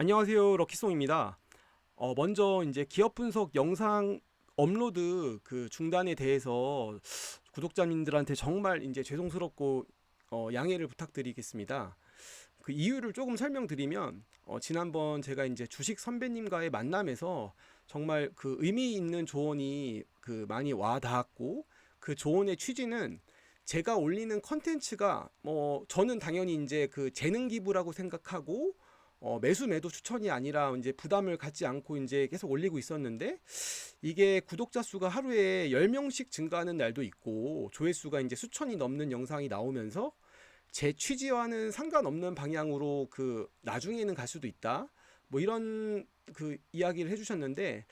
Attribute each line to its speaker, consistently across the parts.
Speaker 1: 안녕하세요, 럭키송입니다. 먼저 이제 기업 분석 영상 업로드 그 중단에 대해서 구독자님들한테 정말 이제 죄송스럽고 양해를 부탁드리겠습니다. 그 이유를 조금 설명드리면 지난번 제가 이제 주식 선배님과의 만남에서 정말 그 의미 있는 조언이 그 많이 와 닿았고, 그 조언의 취지는 제가 올리는 컨텐츠가 저는 당연히 이제 그 재능 기부라고 생각하고 매수 매도 추천이 아니라 이제 부담을 갖지 않고 이제 계속 올리고 있었는데, 이게 구독자 수가 하루에 10명씩 증가하는 날도 있고 조회수가 이제 수천이 넘는 영상이 나오면서 제 취지와는 상관없는 방향으로 그 나중에는 갈 수도 있다, 뭐 이런 그 이야기를 해주셨는데,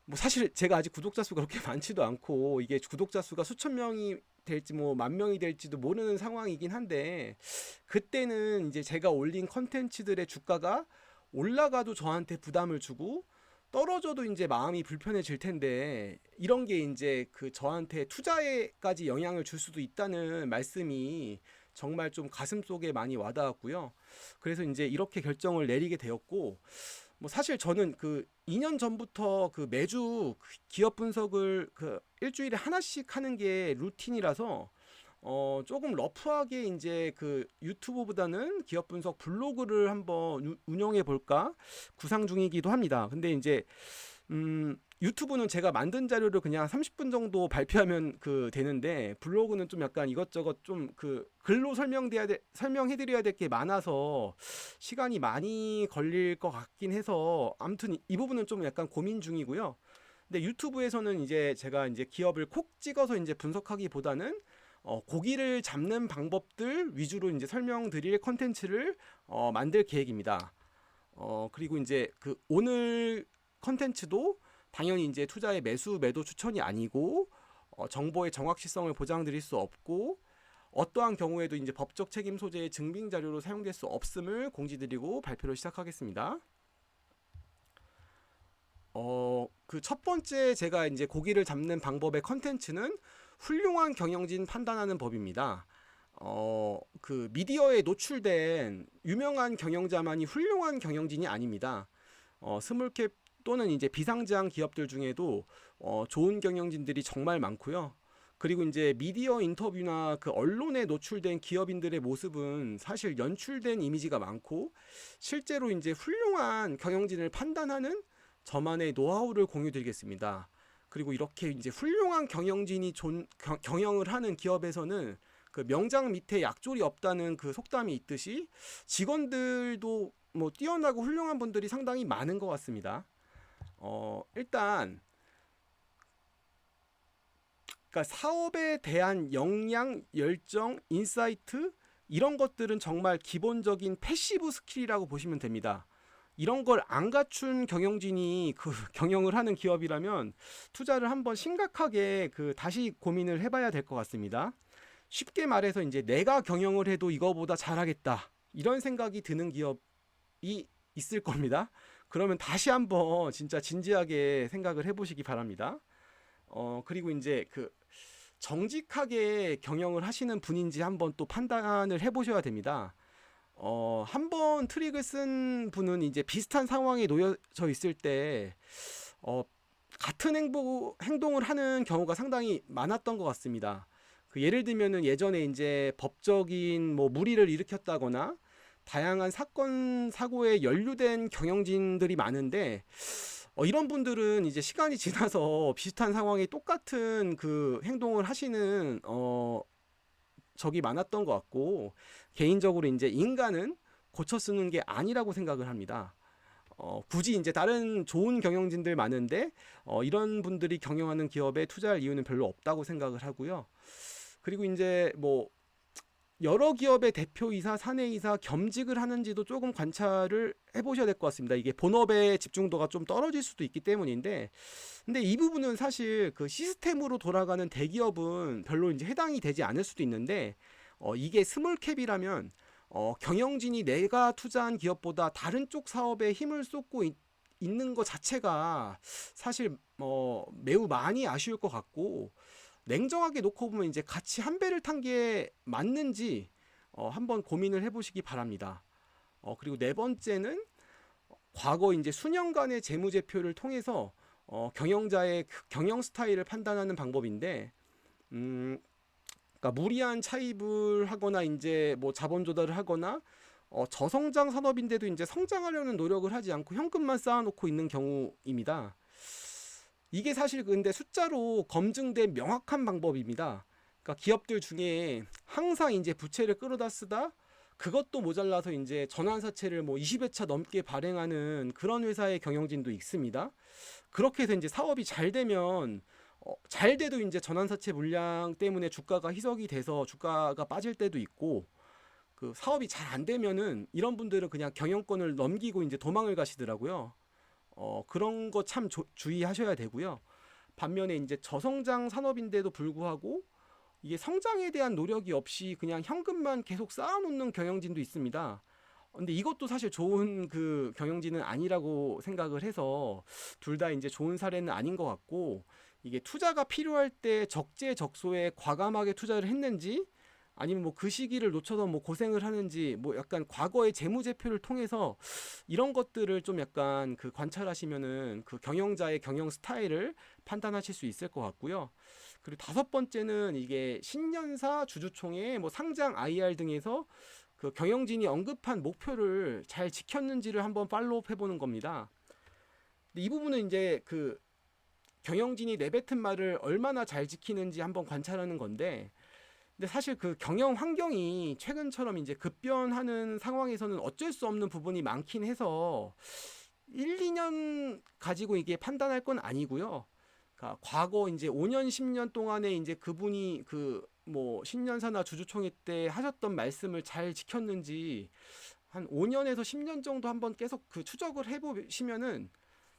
Speaker 1: 뭐 사실 제가 아직 구독자 수가 그렇게 많지도 않고 이게 구독자 수가 수천 명이 될지 뭐 만 명이 될지도 모르는 상황이긴 한데, 그때는 이제 제가 올린 컨텐츠들의 주가가 올라가도 저한테 부담을 주고 떨어져도 이제 마음이 불편해질 텐데, 이런 게 이제 그 저한테 투자에까지 영향을 줄 수도 있다는 말씀이 정말 좀 가슴 속에 많이 와닿았고요. 그래서 이제 이렇게 결정을 내리게 되었고, 뭐 사실 저는 그 2년 전부터 그 매주 기업 분석을 그 일주일에 하나씩 하는 게 루틴이라서 조금 러프하게 이제 그 유튜브보다는 기업 분석 블로그를 한번 운영해 볼까 구상 중이기도 합니다. 근데 이제 유튜브는 제가 만든 자료를 그냥 30분 정도 발표하면 그 되는데, 블로그는 좀 약간 이것저것 좀 그 글로 설명해 드려야 될 게 많아서 시간이 많이 걸릴 것 같긴 해서, 아무튼 이 부분은 좀 약간 고민 중이고요. 근데 유튜브에서는 이제 제가 이제 기업을 콕 찍어서 이제 분석하기보다는 고기를 잡는 방법들 위주로 이제 설명드릴 컨텐츠를 만들 계획입니다. 그리고 이제 그 오늘 컨텐츠도 당연히 이제 투자의 매수 매도 추천이 아니고, 정보의 정확시성을 보장드릴 수 없고, 어떠한 경우에도 이제 법적 책임 소재의 증빙 자료로 사용될 수 없음을 공지드리고 발표를 시작하겠습니다. 그 첫 번째 제가 이제 고기를 잡는 방법의 컨텐츠는 훌륭한 경영진 판단하는 법입니다. 그 미디어에 노출된 유명한 경영자만이 훌륭한 경영진이 아닙니다. 스몰캡 또는 이제 비상장 기업들 중에도 좋은 경영진들이 정말 많고요. 그리고 이제 미디어 인터뷰나 그 언론에 노출된 기업인들의 모습은 사실 연출된 이미지가 많고, 실제로 이제 훌륭한 경영진을 판단하는 저만의 노하우를 공유드리겠습니다. 그리고 이렇게 이제 훌륭한 경영진이 경영을 하는 기업에서는 그 명장 밑에 약졸이 없다는 그 속담이 있듯이, 직원들도 뭐 뛰어나고 훌륭한 분들이 상당히 많은 것 같습니다. 일단 그러니까 사업에 대한 역량, 열정, 인사이트, 이런 것들은 정말 기본적인 패시브 스킬이라고 보시면 됩니다. 이런 걸 안 갖춘 경영진이 그 경영을 하는 기업이라면 투자를 한번 심각하게 그 다시 고민을 해봐야 될 것 같습니다. 쉽게 말해서 이제 내가 경영을 해도 이거보다 잘하겠다, 이런 생각이 드는 기업이 있을 겁니다. 그러면 다시 한번 진짜 진지하게 생각을 해보시기 바랍니다. 그리고 이제 그 정직하게 경영을 하시는 분인지 한번 또 판단을 해보셔야 됩니다. 한번 트릭을 쓴 분은 이제 비슷한 상황에 놓여져 있을 때 같은 행동을 하는 경우가 상당히 많았던 것 같습니다. 그 예를 들면은 예전에 이제 법적인 뭐 무리를 일으켰다거나 다양한 사건 사고에 연루된 경영진들이 많은데, 이런 분들은 이제 시간이 지나서 비슷한 상황에 똑같은 그 행동을 하시는 적이 많았던 것 같고, 개인적으로 이제 인간은 고쳐 쓰는 게 아니라고 생각을 합니다. 굳이 이제 다른 좋은 경영진들 많은데 이런 분들이 경영하는 기업에 투자할 이유는 별로 없다고 생각을 하고요. 그리고 이제 뭐 여러 기업의 대표이사, 사내이사 겸직을 하는지도 조금 관찰을 해보셔야 될 것 같습니다. 이게 본업의 집중도가 좀 떨어질 수도 있기 때문인데, 근데 이 부분은 사실 그 시스템으로 돌아가는 대기업은 별로 이제 해당이 되지 않을 수도 있는데, 이게 스몰캡이라면 경영진이 내가 투자한 기업보다 다른 쪽 사업에 힘을 쏟고 있는 것 자체가 사실 매우 많이 아쉬울 것 같고, 냉정하게 놓고 보면 이제 같이 한 배를 탄 게 맞는지 한번 고민을 해보시기 바랍니다. 그리고 네 번째는 과거 이제 수년간의 재무제표를 통해서 경영자의 경영 스타일을 판단하는 방법인데, 음, 그러니까 무리한 차입을 하거나 이제 뭐 자본 조달을 하거나 저성장 산업인데도 이제 성장하려는 노력을 하지 않고 현금만 쌓아놓고 있는 경우입니다. 이게 사실 근데 숫자로 검증된 명확한 방법입니다. 그러니까 기업들 중에 항상 이제 부채를 끌어다 쓰다 그것도 모자라서 이제 전환사채를 뭐 20회차 넘게 발행하는 그런 회사의 경영진도 있습니다. 그렇게 해서 이제 사업이 잘 되면 잘 돼도 이제 전환사채 물량 때문에 주가가 희석이 돼서 주가가 빠질 때도 있고, 그 사업이 잘 안 되면은 이런 분들은 그냥 경영권을 넘기고 이제 도망을 가시더라고요. 그런 거 참 주의하셔야 되고요. 반면에 이제 저성장 산업인데도 불구하고 이게 성장에 대한 노력이 없이 그냥 현금만 계속 쌓아놓는 경영진도 있습니다. 근데 이것도 사실 좋은 그 경영진은 아니라고 생각을 해서 둘 다 이제 좋은 사례는 아닌 것 같고, 이게 투자가 필요할 때 적재적소에 과감하게 투자를 했는지 아니면 뭐 그 시기를 놓쳐서 뭐 고생을 하는지 뭐 약간 과거의 재무제표를 통해서 이런 것들을 좀 약간 그 관찰하시면은 그 경영자의 경영 스타일을 판단하실 수 있을 것 같고요. 그리고 다섯 번째는 이게 신년사 주주총회 뭐 상장 IR 등에서 그 경영진이 언급한 목표를 잘 지켰는지를 한번 팔로우업 해보는 겁니다. 근데 이 부분은 이제 그 경영진이 내뱉은 말을 얼마나 잘 지키는지 한번 관찰하는 건데, 근데 사실 그 경영 환경이 최근처럼 이제 급변하는 상황에서는 어쩔 수 없는 부분이 많긴 해서 1, 2년 가지고 이게 판단할 건 아니고요. 그러니까 과거 이제 5년, 10년 동안에 이제 그분이 그 뭐 신년사나 주주총회 때 하셨던 말씀을 잘 지켰는지 한 5년에서 10년 정도 한번 계속 그 추적을 해보시면은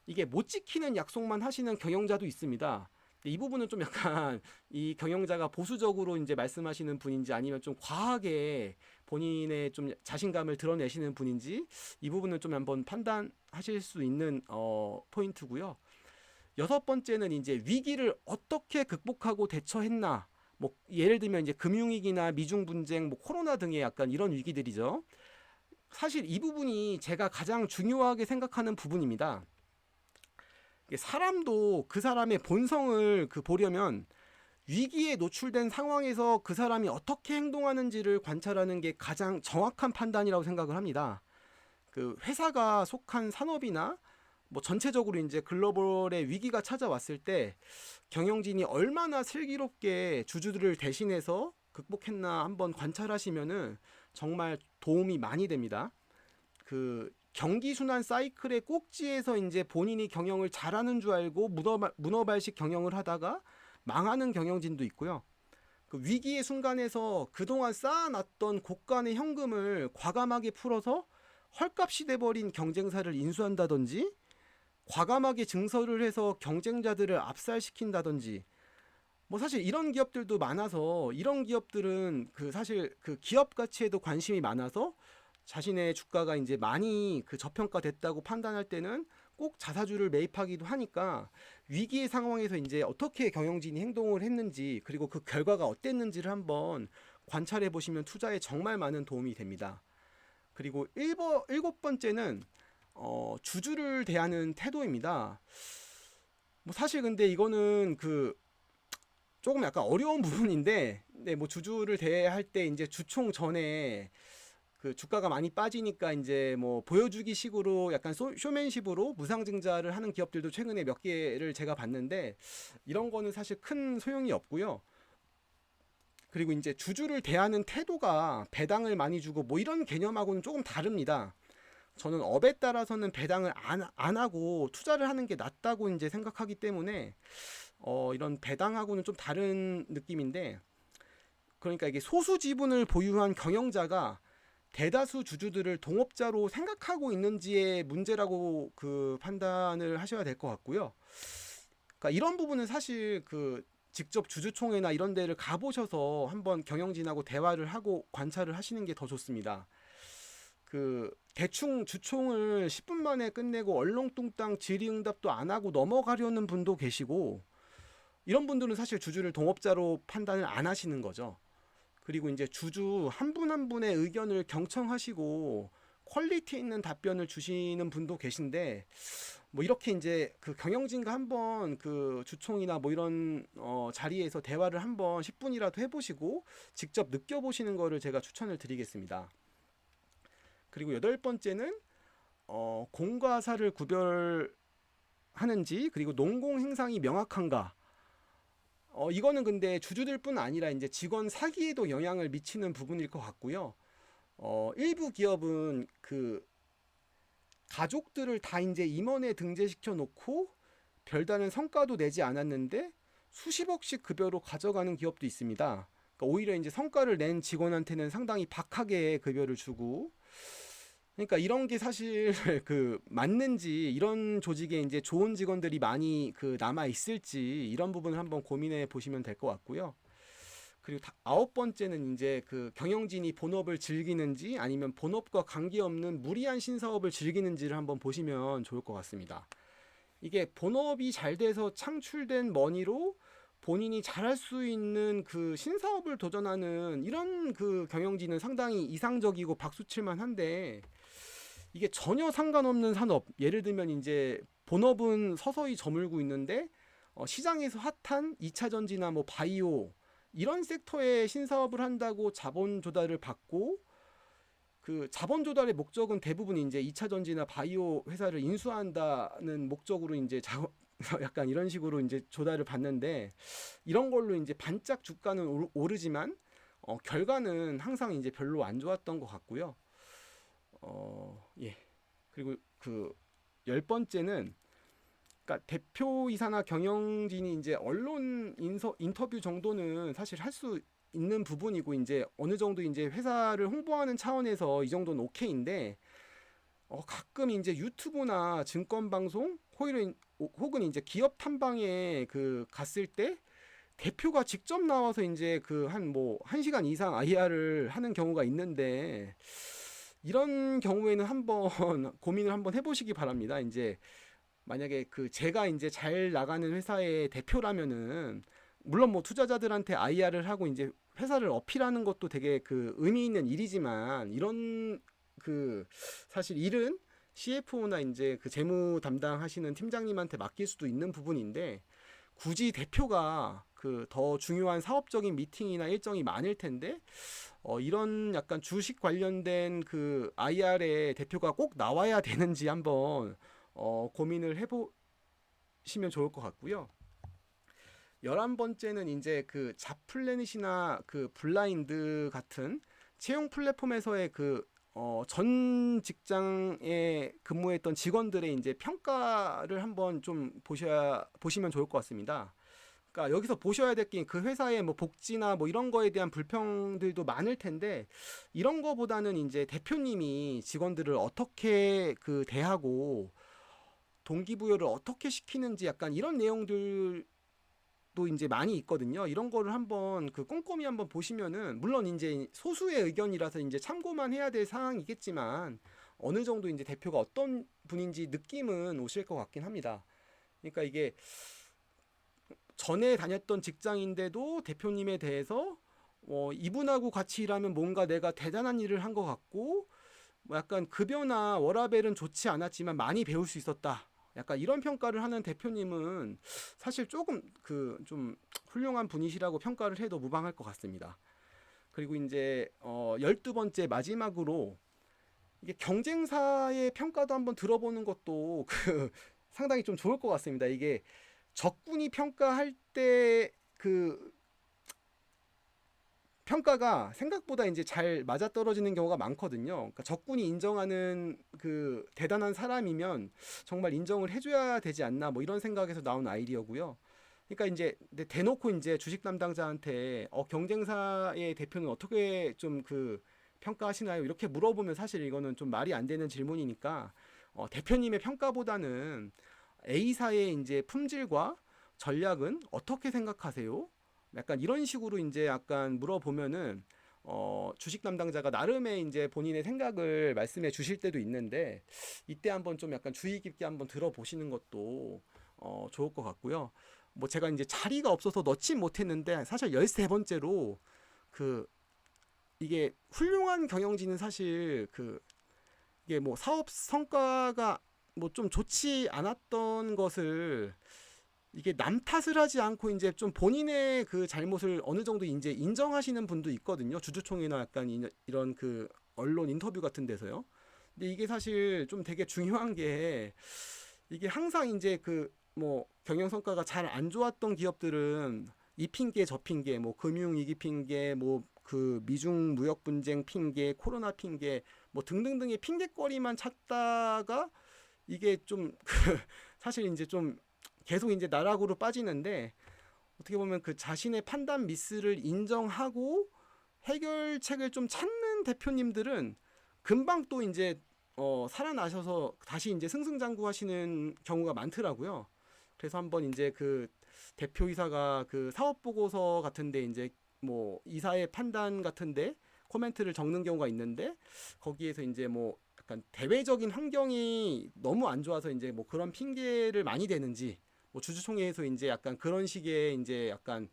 Speaker 1: 이게 못 지키는 약속만 하시는 경영자도 있습니다. 근데 이 부분은 좀 약간 이 경영자가 보수적으로 이제 말씀하시는 분인지 아니면 좀 과하게 본인의 좀 자신감을 드러내시는 분인지 이 부분은 좀 한번 판단하실 수 있는 포인트고요. 여섯 번째는 이제 위기를 어떻게 극복하고 대처했나. 뭐 예를 들면 이제 금융위기나 미중 분쟁, 뭐 코로나 등의 약간 이런 위기들이죠. 사실 이 부분이 제가 가장 중요하게 생각하는 부분입니다. 사람도 그 사람의 본성을 그 보려면 위기에 노출된 상황에서 그 사람이 어떻게 행동하는지를 관찰하는 게 가장 정확한 판단이라고 생각을 합니다. 그 회사가 속한 산업이나 뭐 전체적으로 이제 글로벌의 위기가 찾아왔을 때 경영진이 얼마나 슬기롭게 주주들을 대신해서 극복했나 한번 관찰하시면은 정말 도움이 많이 됩니다. 그 경기 순환 사이클의 꼭지에서 이제 본인이 경영을 잘하는 줄 알고 문어발식 경영을 하다가 망하는 경영진도 있고요. 그 위기의 순간에서 그동안 쌓아놨던 고간의 현금을 과감하게 풀어서 헐값이 돼버린 경쟁사를 인수한다든지 과감하게 증설을 해서 경쟁자들을 압살시킨다든지 뭐 사실 이런 기업들도 많아서 이런 기업들은 그 사실 그 기업 가치에도 관심이 많아서 자신의 주가가 이제 많이 그 저평가됐다고 판단할 때는 꼭 자사주를 매입하기도 하니까 위기의 상황에서 이제 어떻게 경영진이 행동을 했는지 그리고 그 결과가 어땠는지를 한번 관찰해 보시면 투자에 정말 많은 도움이 됩니다. 그리고 일곱 번째는 주주를 대하는 태도입니다. 뭐 사실 근데 이거는 그 조금 약간 어려운 부분인데, 네, 뭐 주주를 대할 때 이제 주총 전에 그 주가가 많이 빠지니까 이제 뭐 보여주기 식으로 약간 쇼맨십으로 무상증자를 하는 기업들도 최근에 몇 개를 제가 봤는데 이런 거는 사실 큰 소용이 없고요. 그리고 이제 주주를 대하는 태도가 배당을 많이 주고 뭐 이런 개념하고는 조금 다릅니다. 저는 업에 따라서는 배당을 안 하고 투자를 하는 게 낫다고 이제 생각하기 때문에 이런 배당하고는 좀 다른 느낌인데, 그러니까 이게 소수 지분을 보유한 경영자가 대다수 주주들을 동업자로 생각하고 있는지의 문제라고 그 판단을 하셔야 될 것 같고요. 그러니까 이런 부분은 사실 그 직접 주주총회나 이런 데를 가보셔서 한번 경영진하고 대화를 하고 관찰을 하시는 게 더 좋습니다. 그 대충 주총을 10분 만에 끝내고 얼렁뚱땅 질의응답도 안 하고 넘어가려는 분도 계시고, 이런 분들은 사실 주주를 동업자로 판단을 안 하시는 거죠. 그리고 이제 주주 한 분 한 분의 의견을 경청하시고 퀄리티 있는 답변을 주시는 분도 계신데, 뭐 이렇게 이제 그 경영진과 한번 그 주총이나 뭐 이런 자리에서 대화를 한번 10분이라도 해보시고 직접 느껴보시는 거를 제가 추천을 드리겠습니다. 그리고 여덟 번째는 공과 사를 구별하는지, 그리고 농공 행상이 명확한가. 이거는 근데 주주들뿐 아니라 이제 직원 사기에도 영향을 미치는 부분일 것 같고요. 일부 기업은 그 가족들을 다 이제 임원에 등재시켜 놓고 별다른 성과도 내지 않았는데 수십억씩 급여로 가져가는 기업도 있습니다. 그러니까 오히려 이제 성과를 낸 직원한테는 상당히 박하게 급여를 주고, 그러니까 이런 게 사실 그 맞는지, 이런 조직에 이제 좋은 직원들이 많이 그 남아 있을지, 이런 부분을 한번 고민해 보시면 될 것 같고요. 그리고 아홉 번째는 이제 그 경영진이 본업을 즐기는지 아니면 본업과 관계없는 무리한 신사업을 즐기는지를 한번 보시면 좋을 것 같습니다. 이게 본업이 잘 돼서 창출된 머니로 본인이 잘할 수 있는 그 신사업을 도전하는 이런 그 경영진은 상당히 이상적이고 박수칠만 한데, 이게 전혀 상관없는 산업, 예를 들면 이제 본업은 서서히 저물고 있는데 시장에서 핫한 2차 전지나 뭐 바이오 이런 섹터의 신사업을 한다고 자본 조달을 받고, 그 자본 조달의 목적은 대부분 이제 2차 전지나 바이오 회사를 인수한다는 목적으로 이제 약간 이런 식으로 이제 조달을 받는데, 이런 걸로 이제 반짝 주가는 오르지만 결과는 항상 이제 별로 안 좋았던 것 같고요. 예. 그리고 그 열 번째는, 그러니까 대표이사나 경영진이 이제 언론 인터뷰 정도는 사실 할 수 있는 부분이고, 이제 어느 정도 이제 회사를 홍보하는 차원에서 이 정도는 오케이인데, 가끔 이제 유튜브나 증권 방송 혹은 이제 기업 탐방에 그 갔을 때 대표가 직접 나와서 이제 그 한 시간 이상 IR을 하는 경우가 있는데, 이런 경우에는 한번 고민을 한번 해보시기 바랍니다. 이제 만약에 그 제가 이제 잘 나가는 회사의 대표라면은, 물론 뭐 투자자들한테 IR을 하고 이제 회사를 어필하는 것도 되게 그 의미 있는 일이지만, 이런 그 사실 일은 CFO나 이제 그 재무 담당하시는 팀장님한테 맡길 수도 있는 부분인데, 굳이 대표가 그 더 중요한 사업적인 미팅이나 일정이 많을 텐데 이런 약간 주식 관련된 그 IR에 대표가 꼭 나와야 되는지 한번 고민을 해보시면 좋을 것 같고요. 11번째는 이제 그 잡플래닛이나 그 블라인드 같은 채용 플랫폼에서의 그 전 직장에 근무했던 직원들의 이제 평가를 한번 좀 보시면 좋을 것 같습니다. 그러니까 여기서 보셔야 될 게, 그 회사의 뭐 복지나 뭐 이런 거에 대한 불평들도 많을 텐데, 이런 거보다는 이제 대표님이 직원들을 어떻게 그 대하고 동기부여를 어떻게 시키는지, 약간 이런 내용들도 이제 많이 있거든요. 이런 거를 한번 그 꼼꼼히 한번 보시면은, 물론 이제 소수의 의견이라서 이제 참고만 해야 될 사항이겠지만 어느 정도 이제 대표가 어떤 분인지 느낌은 오실 것 같긴 합니다. 그러니까 이게 전에 다녔던 직장인데도 대표님에 대해서 이분하고 같이 일하면 뭔가 내가 대단한 일을 한 것 같고, 뭐 약간 급여나 워라밸은 좋지 않았지만 많이 배울 수 있었다, 약간 이런 평가를 하는 대표님은 사실 조금 그 좀 훌륭한 분이시라고 평가를 해도 무방할 것 같습니다. 그리고 이제 12번째 마지막으로, 이게 경쟁사의 평가도 한번 들어보는 것도 그 상당히 좀 좋을 것 같습니다. 이게 적군이 평가할 때 그 평가가 생각보다 이제 잘 맞아떨어지는 경우가 많거든요. 그러니까 적군이 인정하는 그 대단한 사람이면 정말 인정을 해줘야 되지 않나, 뭐 이런 생각에서 나온 아이디어고요. 그러니까 이제 대놓고 이제 주식 담당자한테 경쟁사의 대표는 어떻게 좀 그 평가하시나요? 이렇게 물어보면 사실 이거는 좀 말이 안 되는 질문이니까, 대표님의 평가보다는 A사의 이제 품질과 전략은 어떻게 생각하세요? 약간 이런 식으로 이제 약간 물어보면은 주식 담당자가 나름의 이제 본인의 생각을 말씀해 주실 때도 있는데, 이때 한번 좀 약간 주의 깊게 한번 들어보시는 것도 좋을 것 같고요. 뭐 제가 이제 자리가 없어서 넣진 못했는데, 사실 13번째로 그 이게 훌륭한 경영진은 사실 그 이게 뭐 사업 성과가 뭐 좀 좋지 않았던 것을 이게 남 탓을 하지 않고 이제 좀 본인의 그 잘못을 어느 정도 이제 인정하시는 분도 있거든요. 주주총회나 약간 이런 그 언론 인터뷰 같은 데서요. 근데 이게 사실 좀 되게 중요한 게 이게 항상 이제 그 뭐 경영 성과가 잘 안 좋았던 기업들은 이 핑계 저 핑계 뭐 금융 위기 핑계 뭐 그 미중 무역 분쟁 핑계 코로나 핑계 뭐 등등등의 핑계거리만 찾다가 이게 좀 그 사실 이제 좀 계속 이제 나락으로 빠지는데 어떻게 보면 그 자신의 판단 미스를 인정하고 해결책을 좀 찾는 대표님들은 금방 또 이제 살아나셔서 다시 이제 승승장구하시는 경우가 많더라고요. 그래서 한번 이제 그 대표이사가 그 사업 보고서 같은데 이제 뭐 이사의 판단 같은데 코멘트를 적는 경우가 있는데 거기에서 이제 뭐 약간 대외적인 환경이 너무 안 좋아서 이제 뭐 그런 핑계를 많이 대는지 뭐 주주총회에서 이제 약간 그런 식의 이제 약간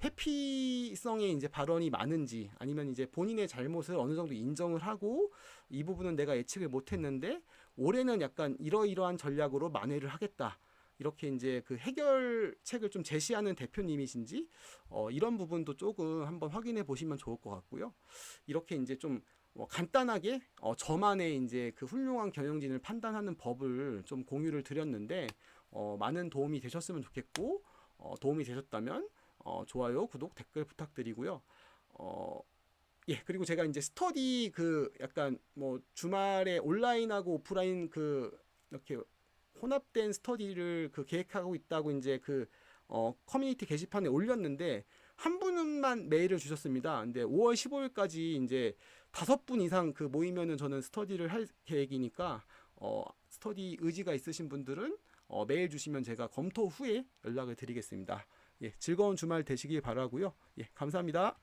Speaker 1: 회피성의 이제 발언이 많은지 아니면 이제 본인의 잘못을 어느 정도 인정을 하고 이 부분은 내가 예측을 못했는데 올해는 약간 이러이러한 전략으로 만회를 하겠다. 이렇게 이제 그 해결책을 좀 제시하는 대표님이신지 이런 부분도 조금 한번 확인해 보시면 좋을 것 같고요. 이렇게 이제 좀 간단하게 저만의 이제 그 훌륭한 경영진을 판단하는 법을 좀 공유를 드렸는데 많은 도움이 되셨으면 좋겠고 도움이 되셨다면 좋아요, 구독, 댓글 부탁드리고요. 어, 예, 그리고 제가 이제 스터디 그 약간 뭐 주말에 온라인하고 오프라인 그 이렇게 혼합된 스터디를 그 계획하고 있다고 이제 그 커뮤니티 게시판에 올렸는데 한 분만 메일을 주셨습니다. 근데 5월 15일까지 이제 5분 이상 그 모이면은 저는 스터디를 할 계획이니까 스터디 의지가 있으신 분들은 메일 주시면 제가 검토 후에 연락을 드리겠습니다. 예, 즐거운 주말 되시길 바라고요. 예, 감사합니다.